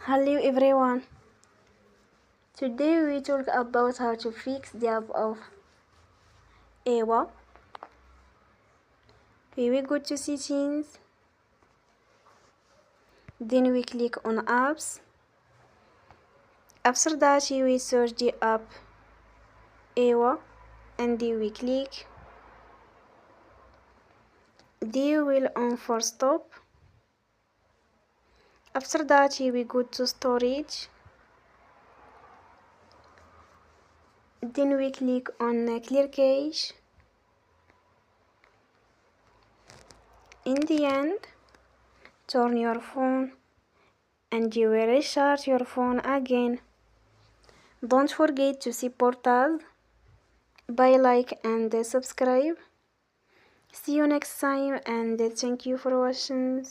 Hello everyone. Today we talk about how to fix the app of Ewa. We will go to settings. Then we click on apps. After that we search the app Ewa and then we click. Then we will on for stop. After that we go to storage. Then we click on clear cache. In the end, turn your phone and you will restart your phone again. Don't forget to support us by like and subscribe. See you next time and thank you for watching.